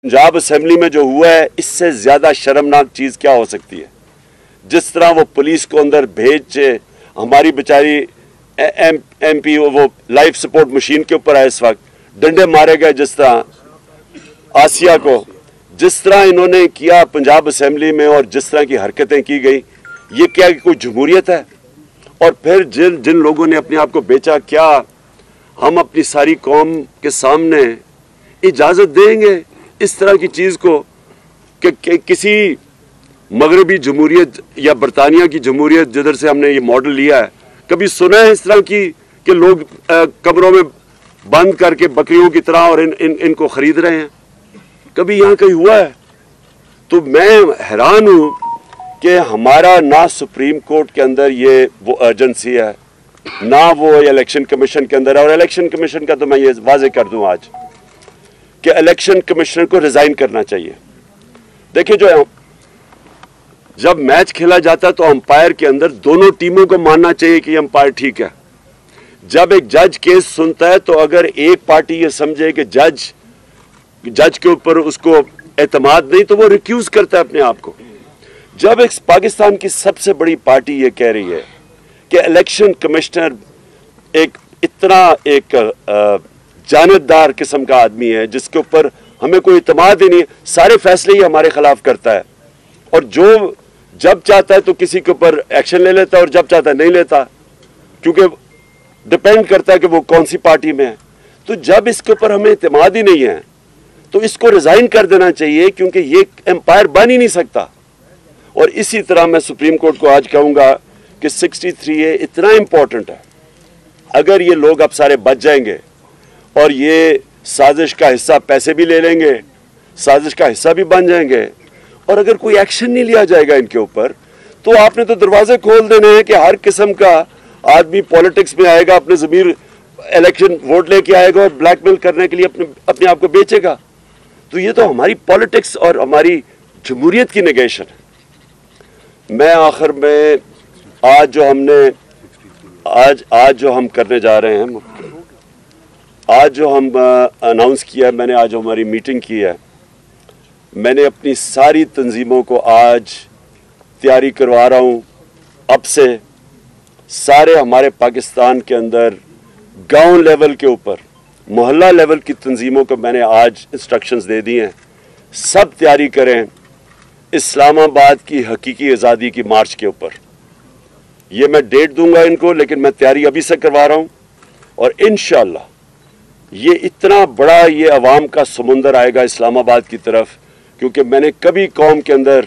Punjab assembly में जो हुआ है, इससे ज्यादा शर्मनाक चीज क्या हो सकती है। जिस तरह वो पुलिस को अंदर भेज हमारी बेचारी MP वो लाइफ सपोर्ट मशीन के ऊपर है, इस वक्त डंडे मारे गए, जिस तरह आसिया को जिस तरह इन्होंने किया पंजाब असेंबली में और जिस तरह की हरकतें की गई, ये क्या कोई जमहूरियत है। और फिर जिन लोगों ने अपने आप को बेचा, क्या हम अपनी सारी कौम के सामने इजाजत देंगे इस तरह की चीज को कि किसी मगरबी जमहूरियत या बरतानिया की जमहूरियत जिधर से हमने ये मॉडल लिया है, कभी सुना है इस तरह की कि लोग कमरों में बंद करके बकरियों की तरह और इनको खरीद रहे हैं? कभी यहाँ कहीं हुआ है? तो मैं हैरान हूं कि हमारा ना सुप्रीम कोर्ट के अंदर ये वो अर्जेंसी है, ना वो इलेक्शन कमीशन के अंदर है। और इलेक्शन कमीशन का तो मैं ये वाजे कर दूं आज कि इलेक्शन कमिश्नर को रिजाइन करना चाहिए। देखिए, जब मैच खेला जाता है तो अंपायर के अंदर दोनों टीमों को मानना चाहिए कि अंपायर ठीक है। जब एक जज केस सुनता है तो अगर एक पार्टी ये समझे कि जज के ऊपर उसको एतमाद नहीं, तो वो रिक्यूज करता है अपने आप को। जब एक पाकिस्तान की सबसे बड़ी पार्टी ये कह रही है कि इलेक्शन कमिश्नर एक इतना एक जानबदार किस्म का आदमी है जिसके ऊपर हमें कोई इतमाद ही नहीं, सारे फैसले ही हमारे खिलाफ करता है, और जो जब चाहता है तो किसी के ऊपर एक्शन ले लेता है और जब चाहता है नहीं लेता, क्योंकि डिपेंड करता है कि वो कौन सी पार्टी में है। तो जब इसके ऊपर हमें इतमाद ही नहीं है तो इसको रिजाइन कर देना चाहिए, क्योंकि ये एम्पायर बन ही नहीं सकता। और इसी तरह मैं सुप्रीम कोर्ट को आज कहूंगा कि 63A इतना इंपॉर्टेंट है। अगर ये लोग अब सारे बच जाएंगे और ये साजिश का हिस्सा पैसे भी ले लेंगे, साजिश का हिस्सा भी बन जाएंगे, और अगर कोई एक्शन नहीं लिया जाएगा इनके ऊपर, तो आपने तो दरवाजे खोल देने हैं कि हर किस्म का आदमी पॉलिटिक्स में आएगा, अपने ज़मीर इलेक्शन वोट लेके आएगा और ब्लैकमेल करने के लिए अपने आप को बेचेगा। तो ये तो हमारी पॉलिटिक्स और हमारी जमहूरियत की नेगेशन है। मैं आखिर में आज जो हम करने जा रहे हैं, आज जो हम अनाउंस किया है, मैंने आज हमारी मीटिंग की है, मैंने अपनी सारी तंजीमों को आज तैयारी करवा रहा हूँ। अब से सारे हमारे पाकिस्तान के अंदर गांव लेवल के ऊपर, मोहल्ला लेवल की तंजीमों को मैंने आज इंस्ट्रक्शंस दे दी हैं, सब तैयारी करें इस्लामाबाद की हकीकी आज़ादी की मार्च के ऊपर। ये मैं डेट दूंगा इनको, लेकिन मैं तैयारी अभी से करवा रहा हूँ, और इंशाअल्लाह ये इतना बड़ा ये अवाम का समुंदर आएगा इस्लामाबाद की तरफ, क्योंकि मैंने कभी कौम के अंदर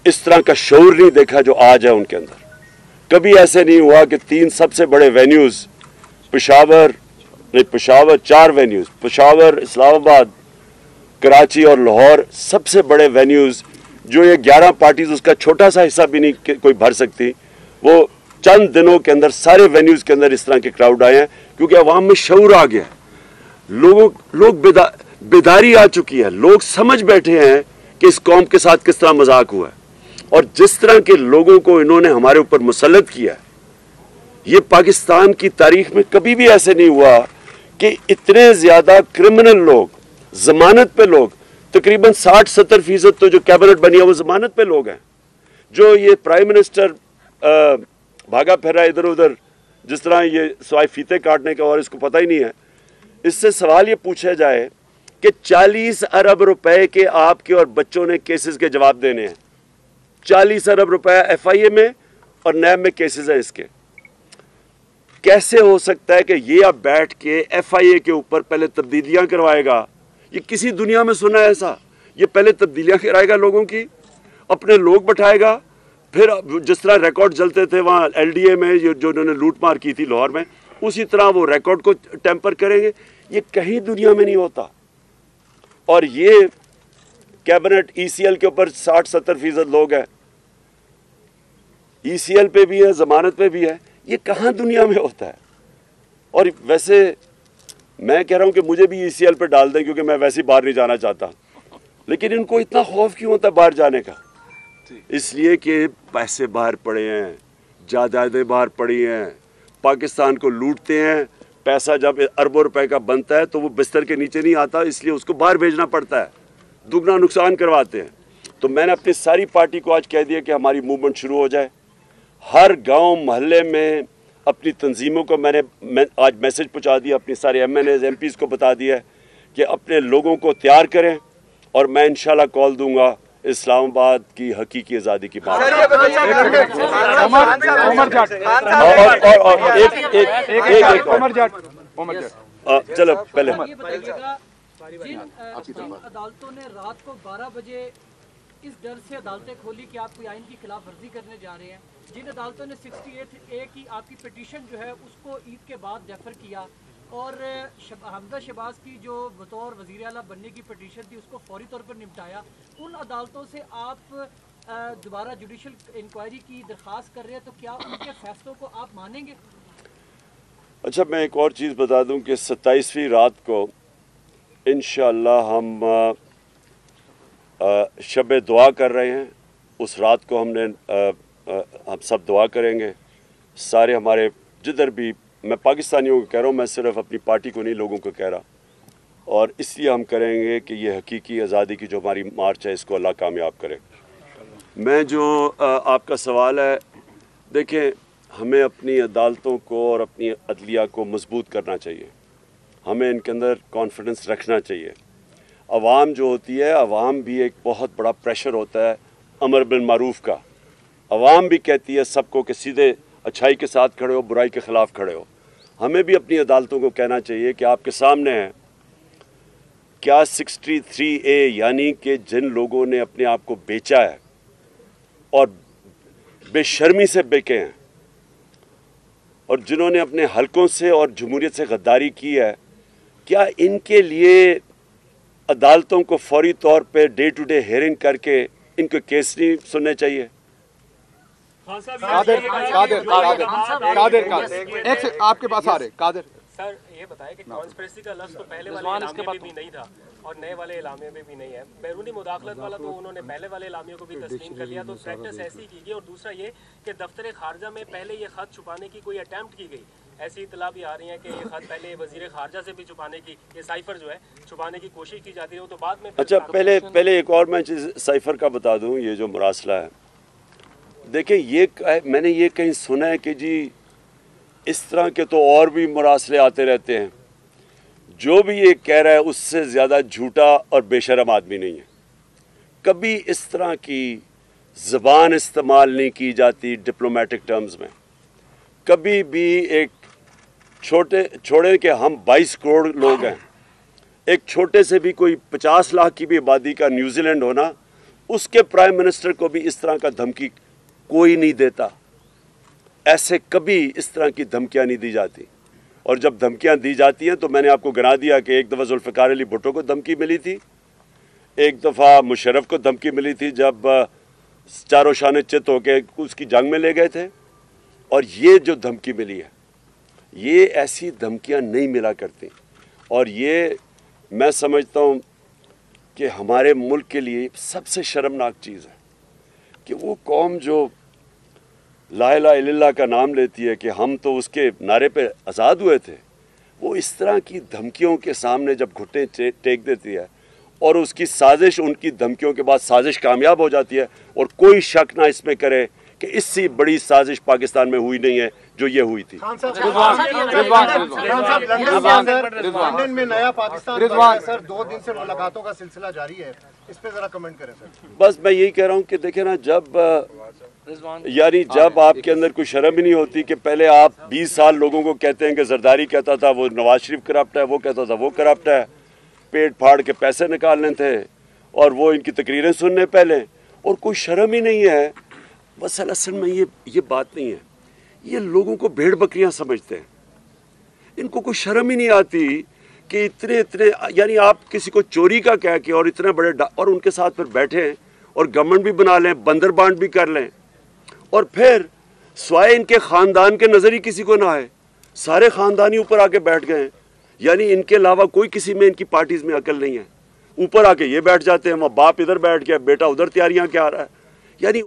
इस तरह का शऊर नहीं देखा जो आज है उनके अंदर। कभी ऐसे नहीं हुआ कि 3 सबसे बड़े वेन्यूज़ पेशावर 4 वेन्यूज़, पेशावर, इस्लामाबाद, कराची और लाहौर, सबसे बड़े वेन्यूज़, जो ये 11 पार्टीज उसका छोटा सा हिस्सा भी नहीं कोई भर सकती, वो चंद दिनों के अंदर सारे वेन्यूज़ के अंदर इस तरह के क्राउड आए हैं, क्योंकि अवाम में शऊर आ गया है। लोग बेदारी आ चुकी है, लोग समझ बैठे हैं कि इस कौम के साथ किस तरह मजाक हुआ है, और जिस तरह के लोगों को इन्होंने हमारे ऊपर मुसल्लत किया है, ये पाकिस्तान की तारीख में कभी भी ऐसे नहीं हुआ कि इतने ज्यादा क्रिमिनल लोग, जमानत पे लोग, तकरीबन 60-70% तो जो कैबिनेट बनी है वो जमानत पे लोग हैं। जो ये प्राइम मिनिस्टर भागा फिरा इधर उधर, जिस तरह ये सवाई फीते काटने का और इसको पता ही नहीं है। इससे सवाल ये पूछा जाए कि 40 अरब रुपए के आपके और बच्चों ने केसेस के जवाब देने हैं। 40 अरब रुपए FIA में और नैब में केसेस हैं इसके। कैसे हो सकता है कि ये अब बैठ के FIA के ऊपर पहले तब्दीलियां करवाएगा? ये किसी दुनिया में सुना है ऐसा? ये पहले तब्दीलियां कराएगा लोगों की, अपने लोग बैठाएगा, फिर जिस तरह रिकॉर्ड जलते थे वहाँ LDA में जो उन्होंने लूट मार की थी लाहौर में, उसी तरह वो रिकॉर्ड को टेम्पर करेंगे। ये कहीं दुनिया में नहीं होता। और ये कैबिनेट ECL के ऊपर 60-70% लोग हैं, ECL पे भी है, जमानत पे भी है। ये कहाँ दुनिया में होता है? और वैसे मैं कह रहा हूँ कि मुझे भी ECL पे डाल दें, क्योंकि मैं वैसे ही बाहर नहीं जाना चाहता, लेकिन इनको इतना खौफ क्यों होता है बाहर जाने का? इसलिए कि पैसे बाहर पड़े हैं, जायदादें बाहर पड़ी हैं, पाकिस्तान को लूटते हैं। पैसा जब अरबों रुपए का बनता है तो वो बिस्तर के नीचे नहीं आता, इसलिए उसको बाहर भेजना पड़ता है। दुगना नुकसान करवाते हैं। तो मैंने अपनी सारी पार्टी को आज कह दिया कि हमारी मूवमेंट शुरू हो जाए। हर गांव मोहल्ले में अपनी तंजीमों को मैंने आज मैसेज पहुंचा दिया, अपनी सारे MNAs MPs को बता दिया है कि अपने लोगों को तैयार करें और मैं इंशाल्लाह कॉल दूंगा इस्लामाबाद की हकीकी आज़ादी की बात। चलो पहले जिन अदालतों ने रात को 12 बजे इस डर से अदालतें खोली कि आप कोई आइन की खिलाफ वर्जी करने जा रहे हैं, जिन अदालतों ने 68A की आपकी पिटीशन जो है उसको ईद के बाद रेफर किया और हमदा शहबाज की जो बतौर वज़ीर आला बनने की पिटीशन थी उसको फौरी तौर पर निपटाया, उन अदालतों से आप दोबारा जुडिशल इंक्वायरी की दरख्वास्त कर रहे हैं, तो क्या उनके फैसलों को आप मानेंगे? अच्छा, मैं एक और चीज़ बता दूं कि 27वीं रात को इंशाअल्लाह हम शब दुआ कर रहे हैं। उस रात को हम सब दुआ करेंगे, सारे हमारे जिधर भी, मैं पाकिस्तानियों को कह रहा हूँ, मैं सिर्फ अपनी पार्टी को नहीं, लोगों को कह रहा, और इसलिए हम करेंगे कि ये हकीकी आज़ादी की जो हमारी मार्च है इसको अल्लाह कामयाब करे। मैं जो आपका सवाल है, देखें, हमें अपनी अदालतों को और अपनी अदलिया को मजबूत करना चाहिए, हमें इनके अंदर कॉन्फिडेंस रखना चाहिए। अवाम जो होती है, अवाम भी एक बहुत बड़ा प्रेशर होता है अमर बिल मारूफ का। अवाम भी कहती है सबको कि सीधे अच्छाई के साथ खड़े हो, बुराई के ख़िलाफ़ खड़े हो। हमें भी अपनी अदालतों को कहना चाहिए कि आपके सामने है क्या 63A, यानी कि जिन लोगों ने अपने आप को बेचा है और बेशर्मी से बेचे हैं और जिन्होंने अपने हलकों से और जमहूरियत से गद्दारी की है, क्या इनके लिए अदालतों को फौरी तौर पे डे टू डे हेयरिंग करके इनको केस नहीं सुनने चाहिए? कादिर आपके पास आ रहे। कादिर सर, ये बताएं कि कॉन्स्पिरेसी का लफ्ज़ तो पहले वाले इलामे में भी नहीं था और नए वाले इलामे में भी नहीं है। बैरूनी मुदाखलत वाला तो उन्होंने पहले वाले इलामियों को भी तस्लीम कर लिया, तो प्रैक्टिस ऐसी की गई। और दूसरा ये कि दफ्तर खारजा में पहले ये खत छुपाने की कोई अटैम्प्ट की गई, ऐसी इतला भी आ रही है कि ये खत पहले वजीर खारजा से भी छुपाने की, ये साइफर जो है छुपाने की कोशिश की जाती है, वो तो बाद में। अच्छा, पहले एक और मैं चीज़ साइफर का बता दूं। ये जो मुरासला है, देखें, ये मैंने ये कहीं सुना है कि जी इस तरह के तो और भी मुरासले आते रहते हैं। जो भी ये कह रहा है उससे ज़्यादा झूठा और बेशरम आदमी नहीं है। कभी इस तरह की ज़बान इस्तेमाल नहीं की जाती डिप्लोमेटिक टर्म्स में। कभी भी एक छोड़े कि हम 22 करोड़ लोग हैं, एक छोटे से भी कोई 50 लाख की भी आबादी का न्यूजीलैंड होना, उसके प्राइम मिनिस्टर को भी इस तरह का धमकी कोई नहीं देता। ऐसे कभी इस तरह की धमकियां नहीं दी जाती। और जब धमकियां दी जाती हैं तो मैंने आपको गिना दिया कि एक दफ़ा जुल्फ़िकार अली भुट्टो को धमकी मिली थी, एक दफ़ा मुशर्रफ को धमकी मिली थी जब चारों शाने चित होकर उसकी जंग में ले गए थे। और ये जो धमकी मिली है, ये ऐसी धमकियां नहीं मिला करती। और ये मैं समझता हूँ कि हमारे मुल्क के लिए सबसे शर्मनाक चीज़ है कि वो कौम जो ला इलाहा इल्लल्लाह का नाम लेती है कि हम तो उसके नारे पे आज़ाद हुए थे, वो इस तरह की धमकियों के सामने जब घुटने टेक देती है और उसकी साजिश, उनकी धमकियों के बाद साजिश कामयाब हो जाती है, और कोई शक ना इसमें करे कि इससे बड़ी साजिश पाकिस्तान में हुई नहीं है जो ये हुई थी। लंदन में नया पाकिस्तान सर 2 दिन से मुलाकातों का सिलसिला जारी है, इस पे जरा कमेंट करें सर। बस मैं यही कह रहा हूँ कि देखें ना, जब आपके अंदर कोई शर्म ही नहीं होती कि पहले आप 20 साल लोगों को कहते हैं कि जरदारी कहता था वो नवाज शरीफ करप्ट है, वो कहता था वो करप्ट है, पेट फाड़ के पैसे निकालने थे और वो इनकी तकरीरें सुनने पहले, और कोई शर्म ही नहीं है। बस असल में ये बात नहीं है, ये लोगों को भेड़ बकरियां समझते हैं। इनको कोई शर्म ही नहीं आती कि इतने यानी आप किसी को चोरी का कह के और इतने बड़े और उनके साथ फिर बैठे और गवर्नमेंट भी बना लें, बंदर बांट भी कर लें, और फिर स्वाय इनके ख़ानदान के नज़र ही किसी को ना आए, सारे ख़ानदानी ऊपर आके बैठ गए हैं। यानी इनके अलावा कोई किसी में, इनकी पार्टीज़ में अकल नहीं है। ऊपर आके ये बैठ जाते हैं, वहाँ बाप इधर बैठ गया, बेटा उधर तैयारियाँ क्या आ रहा है। यानी